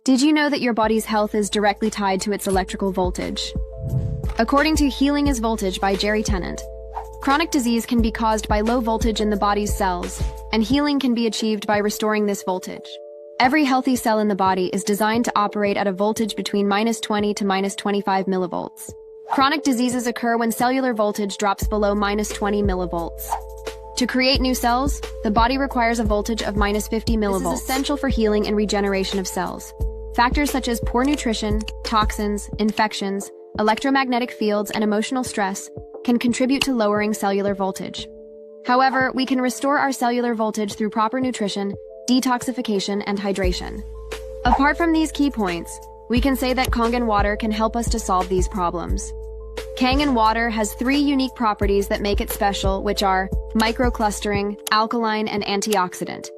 Did you know that your body's health is directly tied to its electrical voltage? According to Healing is Voltage by Jerry Tennant, chronic disease can be caused by low voltage in the body's cells, and healing can be achieved by restoring this voltage. Every healthy cell in the body is designed to operate at a voltage between -20 to -25 millivolts. Chronic diseases occur when cellular voltage drops below -20 millivolts. To create new cells, the body requires a voltage of -50 millivolts. This is essential for healing and regeneration of cells. Factors such as poor nutrition, toxins, infections, electromagnetic fields, and emotional stress can contribute to lowering cellular voltage. However, we can restore our cellular voltage through proper nutrition, detoxification, and hydration. Apart from these key points, we can say that Kangen water can help us to solve these problems. Kangen water has 3 unique properties that make it special, which are microclustering, alkaline, and antioxidant.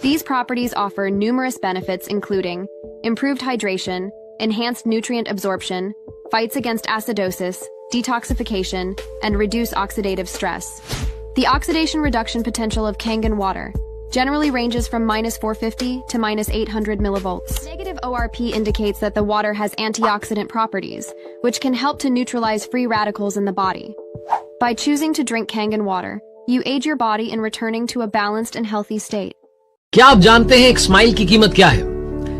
These properties offer numerous benefits including improved hydration, enhanced nutrient absorption, fights against acidosis, detoxification, and reduce oxidative stress. The oxidation reduction potential of Kangen water generally ranges from -450 to -800 millivolts. Negative ORP indicates that the water has antioxidant properties, which can help to neutralize free radicals in the body. By choosing to drink Kangen water, you aid your body in returning to a balanced and healthy state. क्या आप जानते हैं एक smile की कीमत क्या है?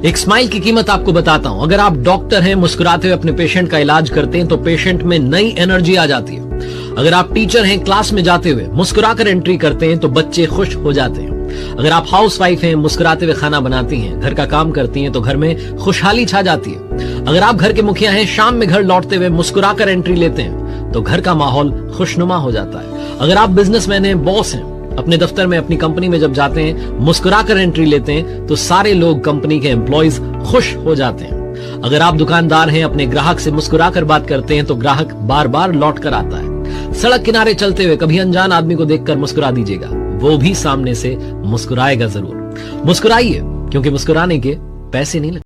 एक स्माइल की कीमत आपको बताता हूं। अगर आप डॉक्टर हैं, मुस्कुराते हुए अपने पेशेंट का इलाज करते हैं तो पेशेंट में नई एनर्जी आ जाती है। अगर आप टीचर हैं, क्लास में जाते हुए मुस्कुराकर एंट्री करते हैं तो बच्चे खुश हो जाते हैं। अगर आप हाउसवाइफ हैं, मुस्कुराते हुए खाना बनाती हैं, घर का काम करती हैं तो घर में खुशहाली छा जाती है। अगर आप घर के मुखिया हैं, शाम में घर लौटते हुए मुस्कुराकर एंट्री लेते हैं तो घर का माहौल खुशनुमा हो जाता है। अगर आप बिजनेसमैन हैं, बॉस हैं, अपने दफ्तर में, अपनी कंपनी में जब जाते हैं, मुस्कुराकर एंट्री लेते हैं तो सारे लोग, कंपनी के एम्प्लॉइज खुश हो जाते हैं। अगर आप दुकानदार हैं, अपने ग्राहक से मुस्कुराकर बात करते हैं तो ग्राहक बार बार लौट कर आता है। सड़क किनारे चलते हुए कभी अनजान आदमी को देखकर मुस्कुरा दीजिएगा, वो भी सामने से मुस्कुराएगा जरूर। मुस्कुराइए, क्योंकि मुस्कुराने के पैसे नहीं लगते।